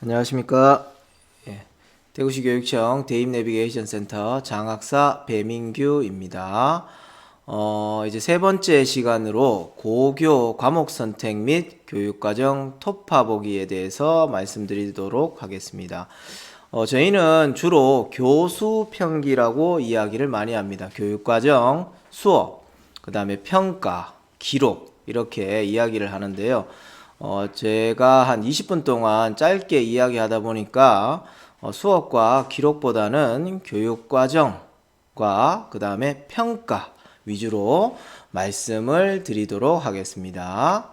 안녕하십니까. 예, 대구시 교육청 대입 내비게이션 센터 장학사 배민규입니다. 이제 세 번째 시간으로 고교 과목 선택 및 교육과정 토파 보기에 대해서 말씀드리도록 하겠습니다. 저희는 주로 교수 평기라고 이야기를 많이 합니다. 교육과정, 수업, 그 다음에 평가, 기록 이렇게 이야기를 하는데요. 제가 한 20분 동안 짧게 이야기하다 보니까 수업과 기록보다는 교육과정과 그 다음에 평가 위주로 말씀을 드리도록 하겠습니다.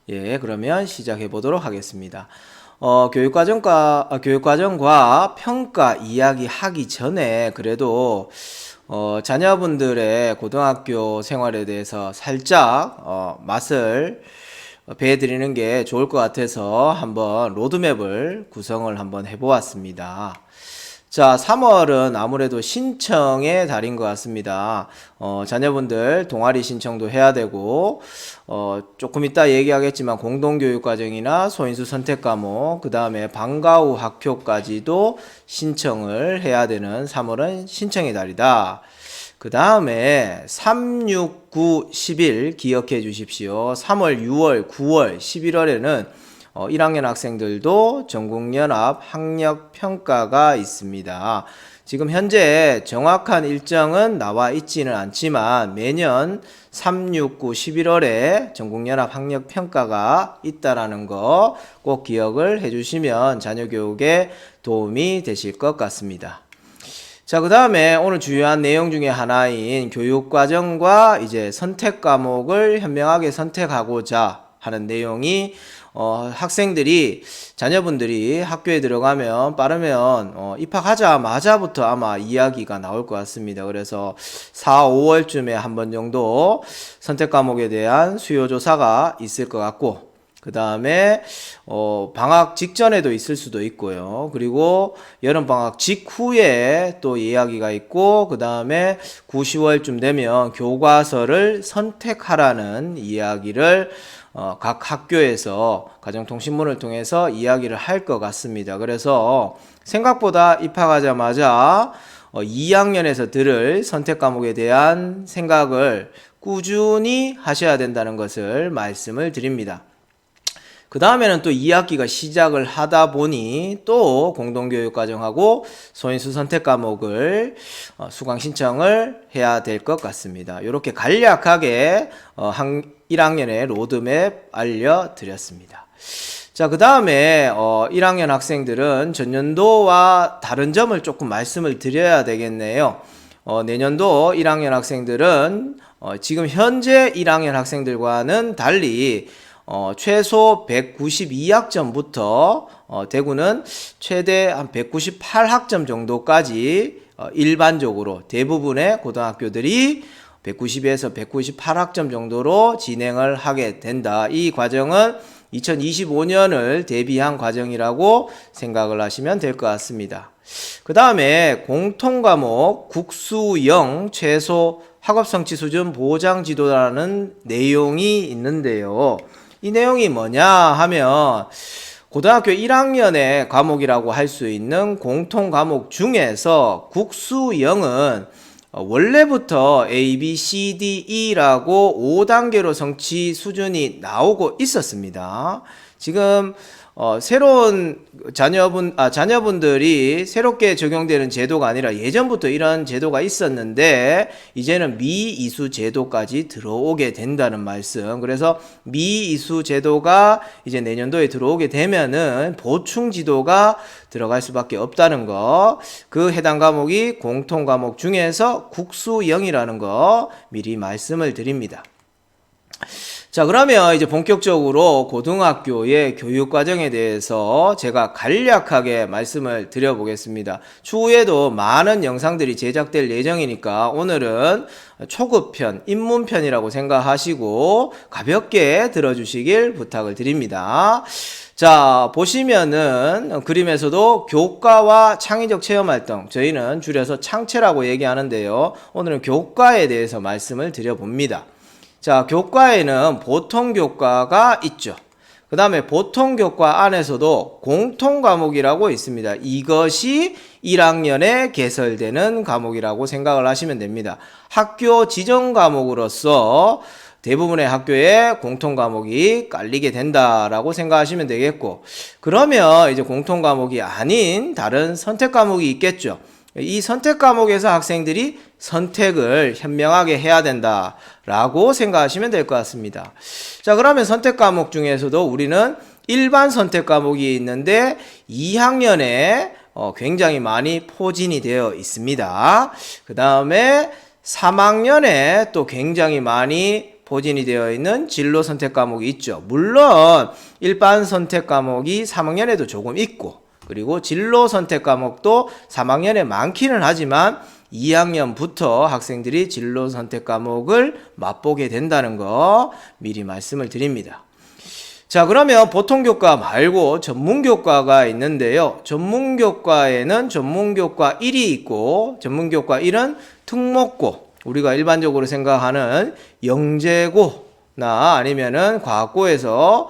예, 그러면 시작해 보도록 하겠습니다. 교육과정과 평가 이야기하기 전에 그래도 자녀분들의 고등학교 생활에 대해서 살짝 맛을 배드리는 게 좋을 것 같아서 한번 로드맵을 구성을 한번 해보았습니다. 자, 3월은 아무래도 신청의 달인 것 같습니다. 자녀분들 동아리 신청도 해야 되고, 조금 이따 얘기하겠지만 공동교육과정이나 소인수 선택과목, 그 다음에 방과 후 학교까지도 신청을 해야 되는 3월은 신청의 달이다. 그 다음에 3, 6, 9, 10일 기억해 주십시오. 3월, 6월, 9월, 11월에는 1학년 학생들도 전국연합 학력평가가 있습니다. 지금 현재 정확한 일정은 나와 있지는 않지만 매년 3, 6, 9, 11월에 전국연합 학력평가가 있다라는 거 꼭 기억을 해주시면 자녀 교육에 도움이 되실 것 같습니다. 자, 그 다음에 오늘 주요한 내용 중에 하나인 교육과정과 이제 선택 과목을 현명하게 선택하고자 하는 내용이 학생들이 자녀분들이 학교에 들어가면 빠르면 입학하자마자부터 아마 이야기가 나올 것 같습니다. 그래서 4, 5월쯤에 한 번 정도 선택 과목에 대한 수요 조사가 있을 것 같고, 그 다음에 방학 직전에도 있을 수도 있고요. 그리고 여름방학 직후에 또 이야기가 있고, 그 다음에 9, 10월쯤 되면 교과서를 선택하라는 이야기를 각 학교에서 가정통신문을 통해서 이야기를 할 것 같습니다. 그래서 생각보다 입학하자마자 2학년에서 들을 선택 과목에 대한 생각을 꾸준히 하셔야 된다는 것을 말씀을 드립니다. 그 다음에는 또 2학기가 시작을 하다 보니 또 공동교육과정하고 소인수 선택 과목을 수강 신청을 해야 될 것 같습니다. 이렇게 간략하게 1학년의 로드맵 알려드렸습니다. 자, 그 다음에 1학년 학생들은 전년도와 다른 점을 조금 말씀을 드려야 되겠네요. 내년도 1학년 학생들은 지금 현재 1학년 학생들과는 달리 최소 192학점부터 대구는 최대 한 198학점 정도까지 일반적으로 대부분의 고등학교들이 190에서 198학점 정도로 진행을 하게 된다. 이 과정은 2025년을 대비한 과정이라고 생각을 하시면 될 것 같습니다. 그 다음에 공통과목 국수형 최소 학업성취 수준 보장 지도라는 내용이 있는데요. 이 내용이 뭐냐 하면 고등학교 1학년의 과목이라고 할 수 있는 공통 과목 중에서 국수형은 원래부터 A, B, C, D, E라고 5단계로 성취 수준이 나오고 있었습니다. 지금 새로운 자녀분들이 새롭게 적용되는 제도가 아니라 예전부터 이런 제도가 있었는데 이제는 미이수 제도까지 들어오게 된다는 말씀. 그래서 미이수 제도가 이제 내년도에 들어오게 되면은 보충 지도가 들어갈 수밖에 없다는 거. 그 해당 과목이 공통 과목 중에서 국수형이라는 거 미리 말씀을 드립니다. 자, 그러면 이제 본격적으로 고등학교의 교육과정에 대해서 제가 간략하게 말씀을 드려보겠습니다. 추후에도 많은 영상들이 제작될 예정이니까 오늘은 초급편, 입문편이라고 생각하시고 가볍게 들어주시길 부탁을 드립니다. 자, 보시면은 그림에서도 교과와 창의적 체험활동, 저희는 줄여서 창체라고 얘기하는데요. 오늘은 교과에 대해서 말씀을 드려봅니다. 자, 교과에는 보통 교과가 있죠. 그 그 다음에 보통교과 안에서도 공통과목이라고 있습니다. 이것이 1학년에 개설되는 과목이라고 생각을 하시면 됩니다. 학교 지정 과목으로서 대부분의 학교에 공통과목이 깔리게 된다라고 생각하시면 되겠고, 그러면 이제 공통과목이 아닌 다른 선택과목이 있겠죠. 이 선택과목에서 학생들이 선택을 현명하게 해야 된다라고 생각하시면 될 것 같습니다. 자, 그러면 선택과목 중에서도 우리는 일반 선택과목이 있는데 2학년에 굉장히 많이 포진이 되어 있습니다. 그 다음에 3학년에 또 굉장히 많이 포진이 되어 있는 진로 선택 과목이 있죠. 물론 일반 선택 과목이 3학년에도 조금 있고, 그리고 진로 선택 과목도 3학년에 많기는 하지만 2학년부터 학생들이 진로 선택 과목을 맛보게 된다는 거 미리 말씀을 드립니다. 자, 그러면 보통교과 말고 전문교과가 있는데요. 전문교과에는 전문교과 1이 있고, 전문교과 1은 특목고, 우리가 일반적으로 생각하는 영재고나 아니면은 과학고에서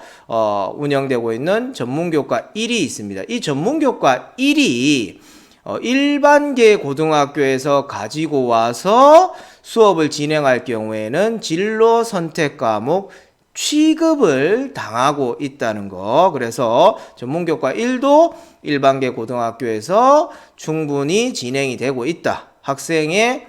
운영되고 있는 전문교과 1이 있습니다. 이 전문교과 1이 일반계 고등학교에서 가지고 와서 수업을 진행할 경우에는 진로 선택 과목 취급을 당하고 있다는 거. 그래서 전문교과 1도 일반계 고등학교에서 충분히 진행이 되고 있다. 학생의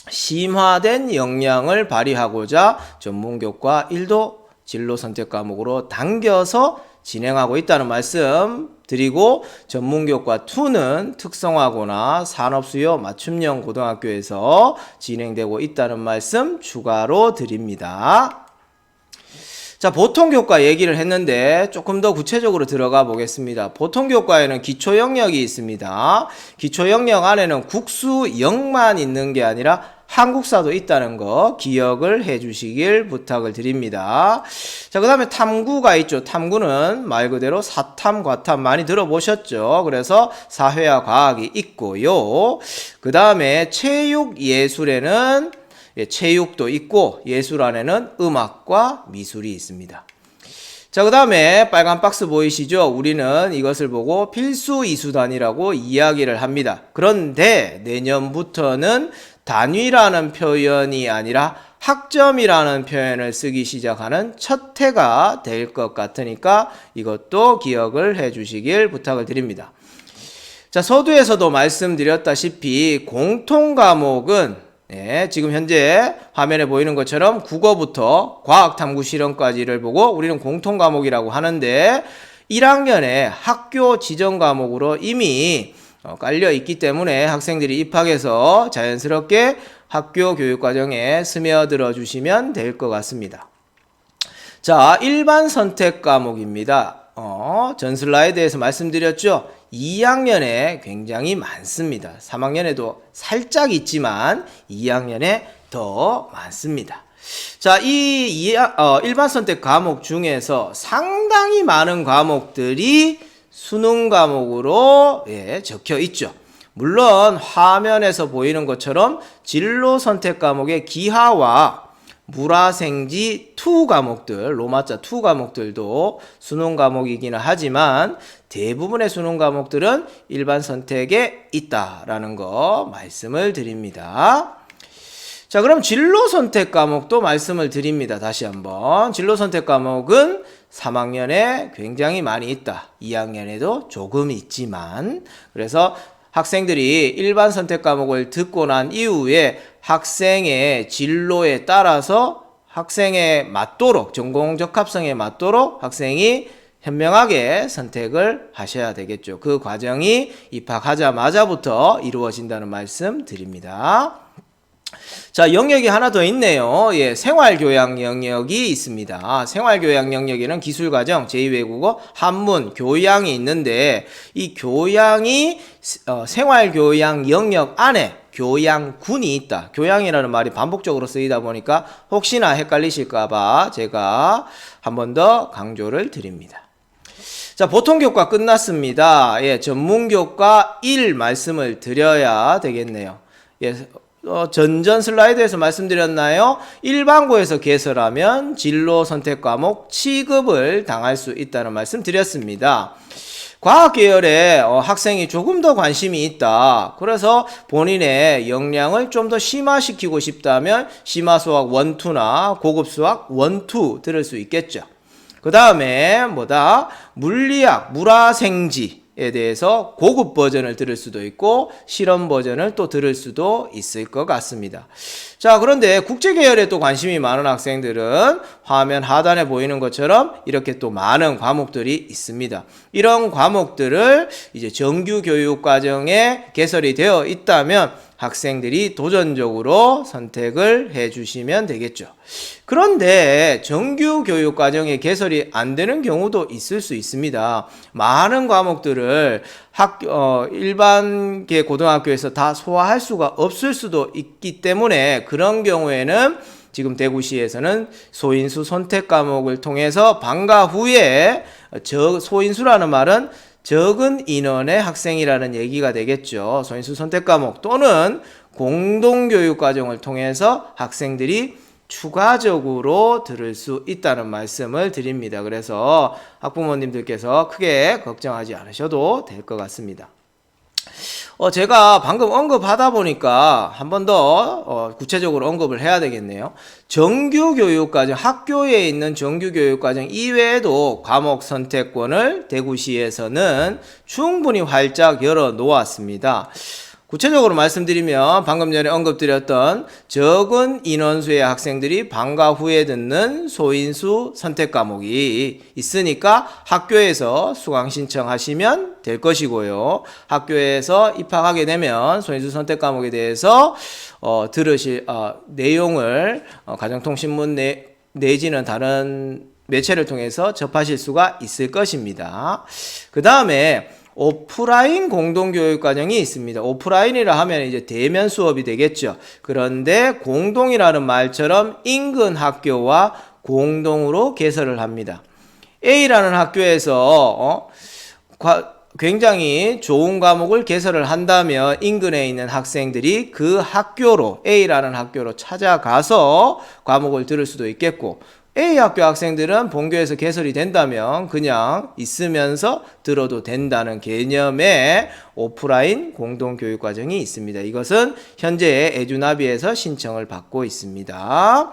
심화된 역량을 발휘하고자 전문교과 1도 진로 선택 과목으로 당겨서 진행하고 있다는 말씀 드리고, 전문교과 2는 특성화고나 산업수요 맞춤형 고등학교에서 진행되고 있다는 말씀 추가로 드립니다. 자, 보통교과 얘기를 했는데 조금 더 구체적으로 들어가 보겠습니다. 보통교과에는 기초영역이 있습니다. 기초영역 안에는 국수영만 있는 게 아니라 한국사도 있다는 거 기억을 해 주시길 부탁을 드립니다. 자, 그 다음에 탐구가 있죠. 탐구는 말 그대로 사탐, 과탐 많이 들어보셨죠. 그래서 사회와 과학이 있고요. 그 다음에 체육예술에는 체육도 있고, 예술 안에는 음악과 미술이 있습니다. 자, 그 다음에 빨간 박스 보이시죠? 우리는 이것을 보고 필수 이수단위라고 이야기를 합니다. 그런데 내년부터는 단위라는 표현이 아니라 학점이라는 표현을 쓰기 시작하는 첫 해가 될 것 같으니까 이것도 기억을 해 주시길 부탁을 드립니다. 자, 서두에서도 말씀드렸다시피 공통과목은 지금 현재 화면에 보이는 것처럼 국어부터 과학탐구 실험까지를 보고 우리는 공통과목이라고 하는데, 1학년에 학교 지정 과목으로 이미 깔려 있기 때문에 학생들이 입학해서 자연스럽게 학교 교육과정에 스며들어 주시면 될 것 같습니다. 자, 일반 선택 과목입니다. 전 슬라이드에서 말씀드렸죠. 2학년에 굉장히 많습니다. 3학년에도 살짝 있지만 2학년에 더 많습니다. 자, 일반 선택 과목 중에서 상당히 많은 과목들이 수능 과목으로 적혀 있죠. 물론 화면에서 보이는 것처럼 진로 선택 과목의 기하와 물화생지 2 과목들, 로마자 2 과목들도 수능 과목이기는 하지만 대부분의 수능 과목들은 일반 선택에 있다라는 거 말씀을 드립니다. 자, 그럼 진로 선택 과목도 말씀을 드립니다. 다시 한번. 진로 선택 과목은 3학년에 굉장히 많이 있다. 2학년에도 조금 있지만, 그래서 학생들이 일반 선택 과목을 듣고 난 이후에 학생의 진로에 따라서 학생에 맞도록, 전공 적합성에 맞도록 학생이 현명하게 선택을 하셔야 되겠죠. 그 과정이 입학하자마자부터 이루어진다는 말씀 드립니다. 자, 영역이 하나 더 있네요. 생활교양 영역이 있습니다. 생활교양 영역에는 기술과정, 제2외국어, 한문, 교양이 있는데, 이 교양이 생활교양 영역 안에 교양군이 있다. 교양이라는 말이 반복적으로 쓰이다 보니까 혹시나 헷갈리실까봐 제가 한 번 더 강조를 드립니다. 자, 보통교과 끝났습니다. 전문교과 1 말씀을 드려야 되겠네요. 전전 슬라이드에서 말씀드렸나요? 일반고에서 개설하면 진로 선택 과목 취급을 당할 수 있다는 말씀 드렸습니다. 과학 계열에 학생이 조금 더 관심이 있다. 그래서 본인의 역량을 좀 더 심화시키고 싶다면 심화수학 1, 2나 고급 수학 1, 2 들을 수 있겠죠. 그 다음에 물리학, 물화생지에 대해서 고급 버전을 들을 수도 있고 실험 버전을 또 들을 수도 있을 것 같습니다. 자, 그런데 국제 계열에 또 관심이 많은 학생들은 화면 하단에 보이는 것처럼 이렇게 또 많은 과목들이 있습니다. 이런 과목들을 이제 정규 교육 과정에 개설이 되어 있다면 학생들이 도전적으로 선택을 해 주시면 되겠죠. 그런데 정규 교육 과정에 개설이 안 되는 경우도 있을 수 있습니다. 많은 과목들을 일반계 고등학교에서 다 소화할 수가 없을 수도 있기 때문에 그런 경우에는 지금 대구시에서는 소인수 선택 과목을 통해서 방과 후에 소인수라는 말은 적은 인원의 학생이라는 얘기가 되겠죠. 소인수 선택 과목 또는 공동교육 과정을 통해서 학생들이 추가적으로 들을 수 있다는 말씀을 드립니다. 그래서 학부모님들께서 크게 걱정하지 않으셔도 될 것 같습니다. 제가 방금 언급하다 보니까 한 번 더 구체적으로 언급을 해야 되겠네요. 정규교육과정, 학교에 있는 정규교육과정 이외에도 과목 선택권을 대구시에서는 충분히 활짝 열어 놓았습니다. 구체적으로 말씀드리면 방금 전에 언급드렸던 적은 인원수의 학생들이 방과 후에 듣는 소인수 선택 과목이 있으니까 학교에서 수강 신청하시면 될 것이고요. 학교에서 입학하게 되면 소인수 선택 과목에 대해서 들으실 내용을 가정통신문 내지는 다른 매체를 통해서 접하실 수가 있을 것입니다. 그 다음에 오프라인 공동교육과정이 있습니다. 오프라인이라 하면 이제 대면 수업이 되겠죠. 그런데 공동이라는 말처럼 인근 학교와 공동으로 개설을 합니다. A라는 학교에서 굉장히 좋은 과목을 개설을 한다면 인근에 있는 학생들이 그 학교로 A라는 학교로 찾아가서 과목을 들을 수도 있겠고 A 학교 학생들은 본교에서 개설이 된다면 그냥 있으면서 들어도 된다는 개념의 오프라인 공동교육과정이 있습니다. 이것은 현재 에듀나비에서 신청을 받고 있습니다.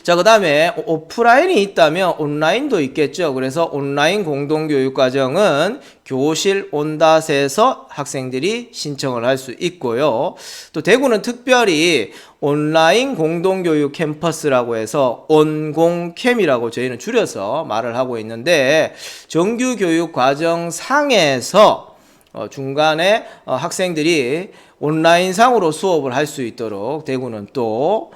자, 그 다음에 오프라인이 있다면 온라인도 있겠죠. 그래서 온라인 공동교육과정은 교실 온닷에서 학생들이 신청을 할 수 있고요. 또 대구는 특별히 온라인 공동교육 캠퍼스라고 해서 온공캠이라고 저희는 줄여서 말을 하고 있는데 정규교육과정 상에서 중간에 학생들이 온라인상으로 수업을 할 수 있도록 대구는 또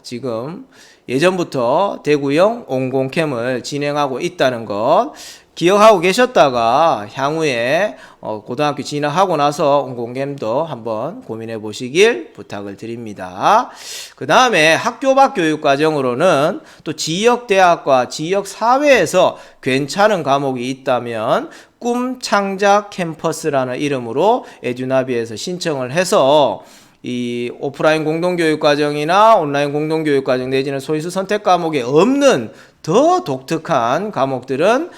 지금 예전부터 대구형 온공캠을 진행하고 있다는 것 기억하고 계셨다가 향후에 고등학교 진학하고 나서 온공캠도 한번 고민해 보시길 부탁을 드립니다. 그 다음에 학교 밖 교육과정으로는 또 지역대학과 지역사회에서 괜찮은 과목이 있다면 꿈창작 캠퍼스라는 이름으로 에듀나비에서 신청을 해서 이 오프라인 공동교육과정이나 온라인 공동교육과정 내지는 소인수 선택 과목에 없는 더 독특한 과목들은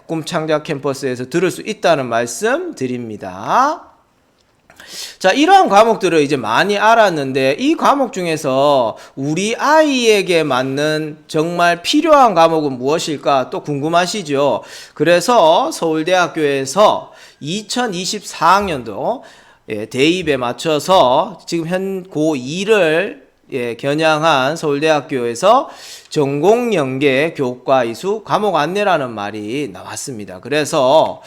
꿈창작 캠퍼스에서 들을 수 있다는 말씀 드립니다. 자, 이러한 과목들을 이제 많이 알았는데 이 과목 중에서 우리 아이에게 맞는 정말 필요한 과목은 무엇일까 또 궁금하시죠? 그래서 서울대학교에서 2024학년도 대입에 맞춰서 지금 현 고2를 겨냥한 서울대학교에서 전공연계 교과 이수 과목 안내라는 말이 나왔습니다. 그래서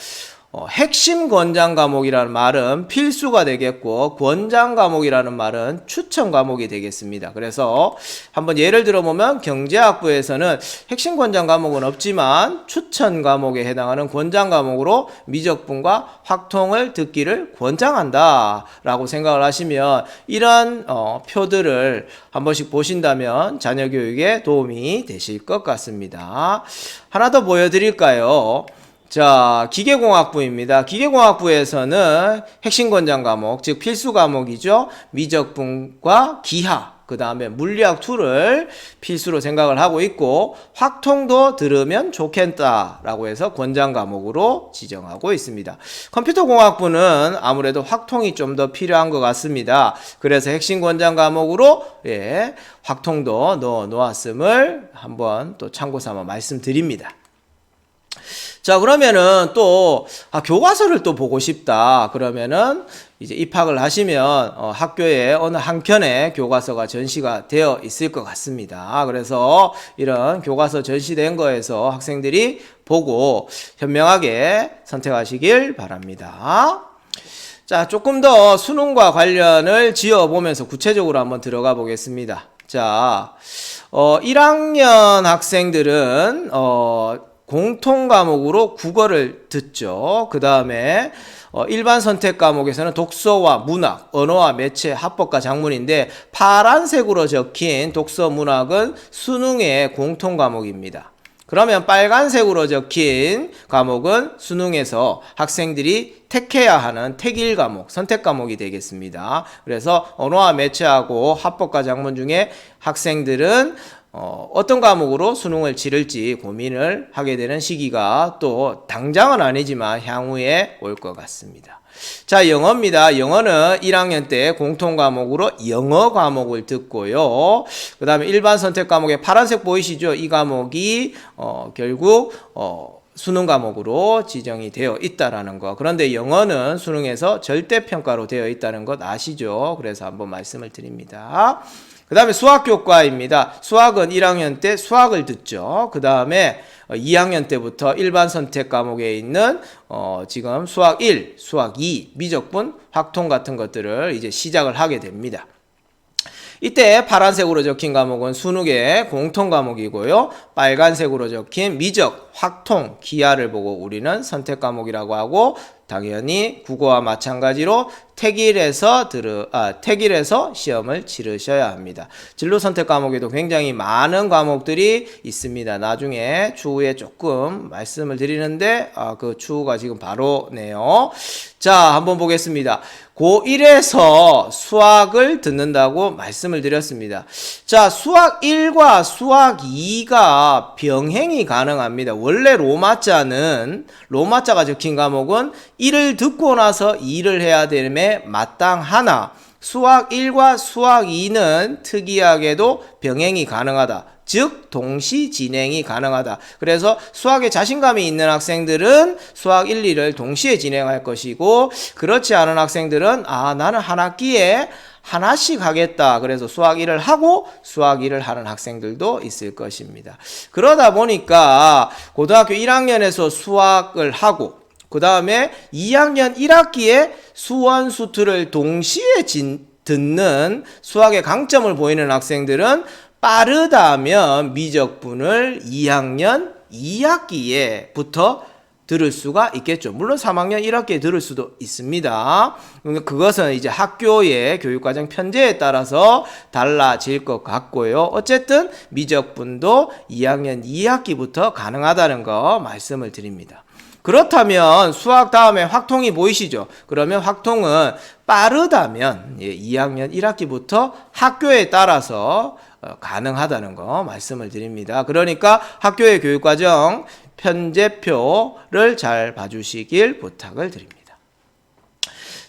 핵심 권장 과목이라는 말은 필수가 되겠고 권장 과목이라는 말은 추천 과목이 되겠습니다. 그래서 한번 예를 들어보면 경제학부에서는 핵심 권장 과목은 없지만 추천 과목에 해당하는 권장 과목으로 미적분과 확통을 듣기를 권장한다 라고 생각을 하시면 이런 표들을 한 번씩 보신다면 자녀 교육에 도움이 되실 것 같습니다. 하나 더 보여드릴까요? 자, 기계공학부입니다. 기계공학부에서는 핵심 권장 과목, 즉 필수 과목이죠. 미적분과 기하, 그 다음에 물리학 2를 필수로 생각을 하고 있고, 확통도 들으면 좋겠다라고 해서 권장 과목으로 지정하고 있습니다. 컴퓨터공학부는 아무래도 확통이 좀 더 필요한 것 같습니다. 그래서 핵심 권장 과목으로 확통도 넣어 놓았음을 한번 또 참고 삼아 말씀드립니다. 자, 그러면은 또 교과서를 또 보고 싶다. 그러면은 이제 입학을 하시면 학교에 어느 한켠에 교과서가 전시가 되어 있을 것 같습니다. 그래서 이런 교과서 전시된 거에서 학생들이 보고 현명하게 선택하시길 바랍니다. 자, 조금 더 수능과 관련을 지어보면서 구체적으로 한번 들어가 보겠습니다. 자, 1학년 학생들은 공통 과목으로 국어를 듣죠. 그 다음에 일반 선택 과목에서는 독서와 문학, 언어와 매체, 합법과 작문인데 파란색으로 적힌 독서 문학은 수능의 공통 과목입니다. 그러면 빨간색으로 적힌 과목은 수능에서 학생들이 택해야 하는 택일 과목, 선택 과목이 되겠습니다. 그래서 언어와 매체하고 합법과 작문 중에 학생들은 어떤 과목으로 수능을 치를지 고민을 하게 되는 시기가 또 당장은 아니지만 향후에 올 것 같습니다. 자, 영어입니다. 영어는 1학년 때 공통 과목으로 영어 과목을 듣고요. 그 다음에 일반 선택 과목에 파란색 보이시죠? 이 과목이 결국 수능 과목으로 지정이 되어 있다라는 거. 그런데 영어는 수능에서 절대평가로 되어 있다는 것 아시죠? 그래서 한번 말씀을 드립니다. 그 다음에 수학교과입니다. 수학은 1학년 때 수학을 듣죠. 그 다음에 2학년 때부터 일반 선택 과목에 있는 지금 수학 1, 수학 2, 미적분, 확통 같은 것들을 이제 시작을 하게 됩니다. 이때 파란색으로 적힌 과목은 수능의 공통 과목이고요. 빨간색으로 적힌 미적, 확통, 기하를 보고 우리는 선택 과목이라고 하고, 당연히 국어와 마찬가지로 택일에서 시험을 치르셔야 합니다. 진로 선택 과목에도 굉장히 많은 과목들이 있습니다. 나중에 추후에 조금 말씀을 드리는데 그 추후가 지금 바로네요. 자, 한번 보겠습니다. 고1에서 수학을 듣는다고 말씀을 드렸습니다. 자, 수학 1과 수학 2가 병행이 가능합니다. 원래 로마자가 적힌 과목은 1을 듣고 나서 2를 해야 됨에 마땅하나 수학 1과 수학 2는 특이하게도 병행이 가능하다. 즉 동시 진행이 가능하다. 그래서 수학에 자신감이 있는 학생들은 수학 1, 2를 동시에 진행할 것이고, 그렇지 않은 학생들은 나는 한 학기에 하나씩 하겠다. 그래서 수학 1을 하고 수학 2를 하는 학생들도 있을 것입니다. 그러다 보니까 고등학교 1학년에서 수학을 하고 그 다음에 2학년 1학기에 수원, 수투를 동시에 듣는 수학의 강점을 보이는 학생들은 빠르다면 미적분을 2학년 2학기에부터 들을 수가 있겠죠. 물론 3학년 1학기에 들을 수도 있습니다. 그것은 이제 학교의 교육과정 편제에 따라서 달라질 것 같고요. 어쨌든 미적분도 2학년 2학기부터 가능하다는 거 말씀을 드립니다. 그렇다면 수학 다음에 확통이 보이시죠? 그러면 확통은 빠르다면 2학년 1학기부터 학교에 따라서 가능하다는 거 말씀을 드립니다. 그러니까 학교의 교육과정 편제표를 잘 봐주시길 부탁을 드립니다.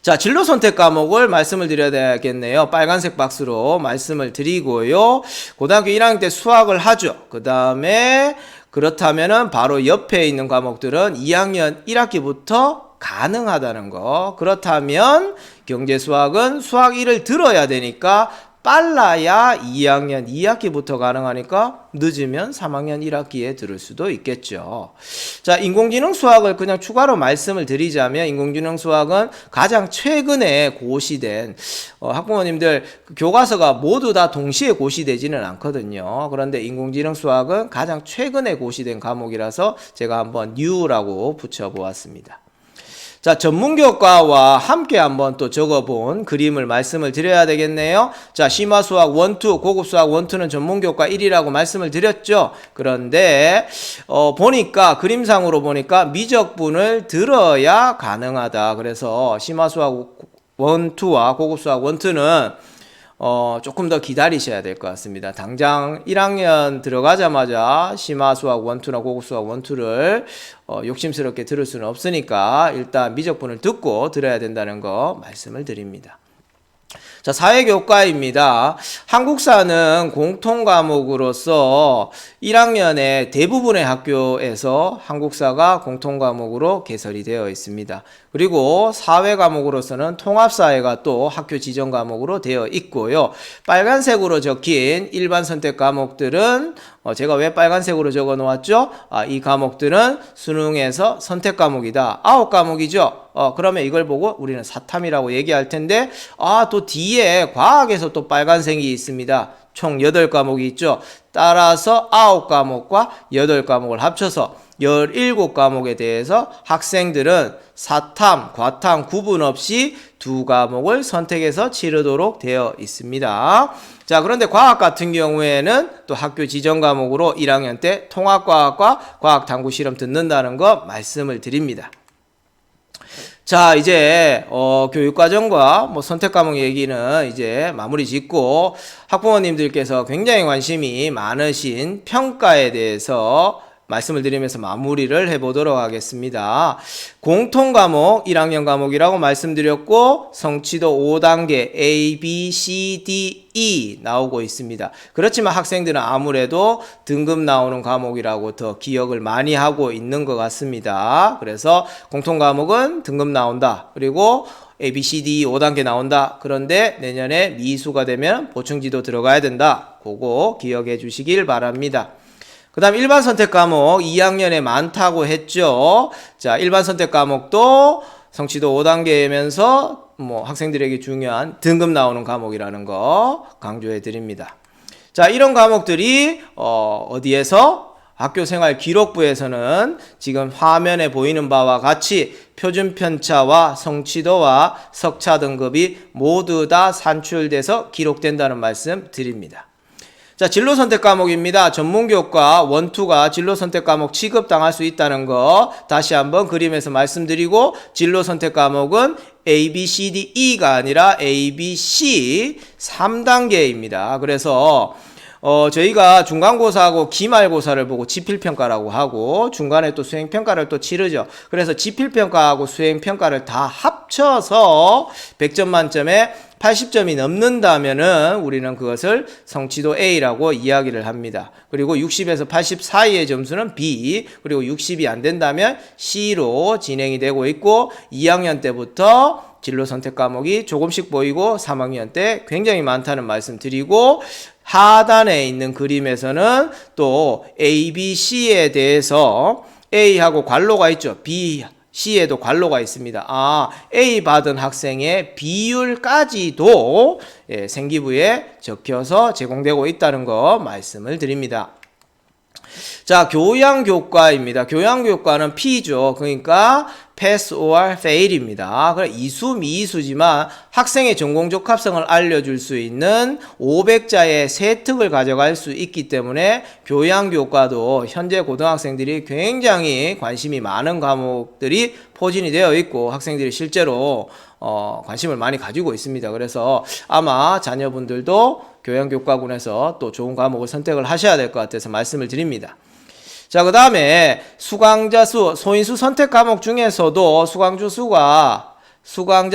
자, 진로 선택 과목을 말씀을 드려야 되겠네요. 빨간색 박스로 말씀을 드리고요. 고등학교 1학년 때 수학을 하죠. 그 다음에 그렇다면은 바로 옆에 있는 과목들은 2학년 1학기부터 가능하다는 거. 그렇다면 경제 수학은 수학 1을 들어야 되니까 빨라야 2학년 2학기부터 가능하니까 늦으면 3학년 1학기에 들을 수도 있겠죠. 자, 인공지능 수학을 그냥 추가로 말씀을 드리자면 인공지능 수학은 가장 최근에 고시된 학부모님들 교과서가 모두 다 동시에 고시되지는 않거든요. 그런데 인공지능 수학은 가장 최근에 고시된 과목이라서 제가 한번 New라고 붙여보았습니다. 자, 전문교과와 함께 한번 또 적어본 그림을 말씀을 드려야 되겠네요. 자, 심화수학 1, 2, 고급수학 1, 2는 전문교과 1이라고 말씀을 드렸죠. 그런데 보니까 그림상으로 보니까 미적분을 들어야 가능하다. 그래서 심화수학 1, 2와 고급수학 1, 2는 조금 더 기다리셔야 될 것 같습니다. 당장 1학년 들어가자마자 심화수학 1, 2나 고급수학 1, 2를 욕심스럽게 들을 수는 없으니까 일단 미적분을 듣고 들어야 된다는 거 말씀을 드립니다. 자, 사회교과입니다. 한국사는 공통과목으로서 1학년에 대부분의 학교에서 한국사가 공통과목으로 개설이 되어 있습니다. 그리고 사회과목으로서는 통합사회가 또 학교 지정과목으로 되어 있고요. 빨간색으로 적힌 일반 선택 과목들은 제가 왜 빨간색으로 적어 놓았죠? 이 과목들은 수능에서 선택 과목이다. 9과목이죠. 그러면 이걸 보고 우리는 사탐이라고 얘기할 텐데, 또 뒤에 과학에서 또 빨간색이 있습니다. 총 8과목이 있죠. 따라서 9과목과 8과목을 합쳐서 17과목에 대해서 학생들은 사탐, 과탐 구분 없이 2과목을 선택해서 치르도록 되어 있습니다. 자, 그런데 과학 같은 경우에는 또 학교 지정 과목으로 1학년 때 통합과학과 과학탐구실험 듣는다는 거 말씀을 드립니다. 자, 이제 교육과정과 선택과목 얘기는 이제 마무리 짓고 학부모님들께서 굉장히 관심이 많으신 평가에 대해서 말씀을 드리면서 마무리를 해보도록 하겠습니다. 공통과목 1학년 과목이라고 말씀드렸고 성취도 5단계 A, B, C, D, E 나오고 있습니다. 그렇지만 학생들은 아무래도 등급 나오는 과목이라고 더 기억을 많이 하고 있는 것 같습니다. 그래서 공통과목은 등급 나온다. 그리고 A, B, C, D 5단계 나온다. 그런데 내년에 미수가 되면 보충지도 들어가야 된다. 그거 기억해 주시길 바랍니다. 그 다음 일반 선택 과목 2학년에 많다고 했죠. 자, 일반 선택 과목도 성취도 5단계이면서 학생들에게 중요한 등급 나오는 과목이라는 거 강조해 드립니다. 자, 이런 과목들이 어디에서? 학교생활 기록부에서는 지금 화면에 보이는 바와 같이 표준 편차와 성취도와 석차 등급이 모두 다 산출돼서 기록된다는 말씀 드립니다. 자, 진로 선택 과목입니다. 전문교과 1, 2가 진로 선택 과목 취급당할 수 있다는 거 다시 한번 그림에서 말씀드리고, 진로 선택 과목은 A, B, C, D, E가 아니라 A, B, C 3단계입니다. 그래서 저희가 중간고사하고 기말고사를 보고 지필평가라고 하고 중간에 또 수행평가를 또 치르죠. 그래서 지필평가하고 수행평가를 다 합쳐서 100점 만점에 80점이 넘는다면은 우리는 그것을 성취도 A라고 이야기를 합니다. 그리고 60에서 80 사이의 점수는 B, 그리고 60이 안 된다면 C로 진행이 되고 있고, 2학년 때부터 진로 선택 과목이 조금씩 보이고 3학년 때 굉장히 많다는 말씀 드리고, 하단에 있는 그림에서는 또 A, B, C에 대해서 A하고 괄호가 있죠. B, C에도 괄호가 있습니다. A 받은 학생의 비율까지도 생기부에 적혀서 제공되고 있다는 거 말씀을 드립니다. 자, 교양교과입니다. 교양교과는 P죠. 그러니까 pass or fail입니다. 그래, 이수, 미이수지만 학생의 전공 적합성을 알려줄 수 있는 500자의 세특을 가져갈 수 있기 때문에 교양교과도 현재 고등학생들이 굉장히 관심이 많은 과목들이 포진이 되어 있고 학생들이 실제로 관심을 많이 가지고 있습니다. 그래서 아마 자녀분들도 교양교과군에서 또 좋은 과목을 선택을 하셔야 될 것 같아서 말씀을 드립니다. 자, 그 다음에 수강자 수, 소인수 선택 과목 중에서도 수강자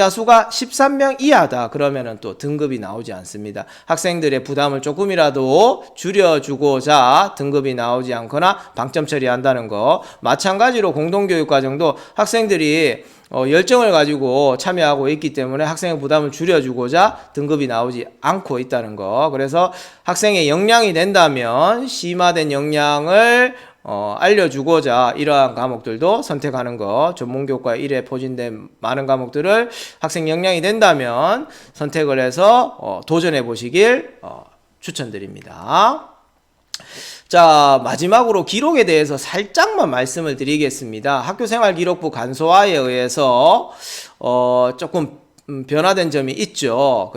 수가 13명 이하다. 그러면은 또 등급이 나오지 않습니다. 학생들의 부담을 조금이라도 줄여주고자 등급이 나오지 않거나 방점 처리한다는 거. 마찬가지로 공동교육과정도 학생들이 열정을 가지고 참여하고 있기 때문에 학생의 부담을 줄여주고자 등급이 나오지 않고 있다는 거. 그래서 학생의 역량이 된다면 심화된 역량을 알려주고자 이러한 과목들도 선택하는 거, 전문교과 1에 포진된 많은 과목들을 학생 역량이 된다면 선택을 해서 도전해 보시길 추천드립니다. 자, 마지막으로 기록에 대해서 살짝만 말씀을 드리겠습니다. 학교생활기록부 간소화에 의해서 조금 변화된 점이 있죠.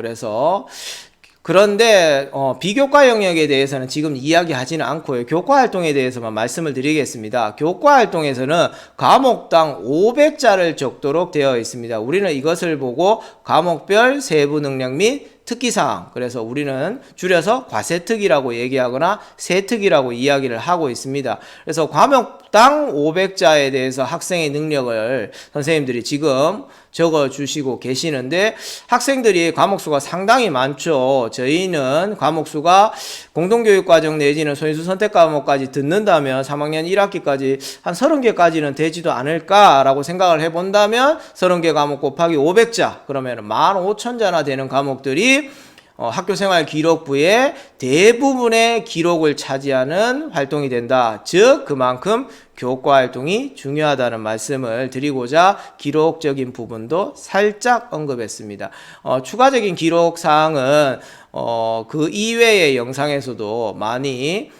그런데 비교과 영역에 대해서는 지금 이야기하지는 않고요. 교과 활동에 대해서만 말씀을 드리겠습니다. 교과 활동에서는 과목당 500자를 적도록 되어 있습니다. 우리는 이것을 보고 과목별 세부 능력 및 특기사항, 그래서 우리는 줄여서 과세특이라고 얘기하거나 세특이라고 이야기를 하고 있습니다. 그래서 과목당 500자에 대해서 학생의 능력을 선생님들이 지금 적어주시고 계시는데, 학생들이 과목수가 상당히 많죠. 저희는 과목수가 공동교육과정 내지는 소인수 선택과목까지 듣는다면 3학년 1학기까지 한 30개까지는 되지도 않을까라고 생각을 해본다면 30개 과목 곱하기 500자, 그러면 15,000자나 되는 과목들이 학교생활 기록부의 대부분의 기록을 차지하는 활동이 된다. 즉 그만큼 교과 활동이 중요하다는 말씀을 드리고자 기록적인 부분도 살짝 언급했습니다. 추가적인 기록 사항은 그 이외의 영상에서도 많이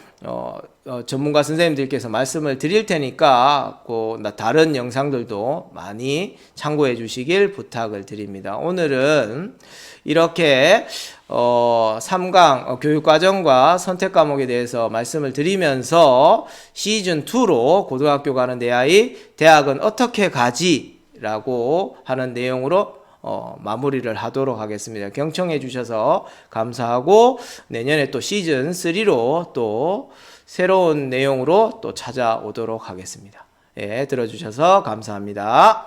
전문가 선생님들께서 말씀을 드릴 테니까 다른 영상들도 많이 참고해 주시길 부탁을 드립니다. 오늘은 이렇게 3강 교육과정과 선택과목에 대해서 말씀을 드리면서 시즌2로 고등학교 가는 내 아이 대학은 어떻게 가지? 라고 하는 내용으로 마무리를 하도록 하겠습니다. 경청해 주셔서 감사하고 내년에 또 시즌3로 또 새로운 내용으로 또 찾아오도록 하겠습니다. 예, 들어주셔서 감사합니다.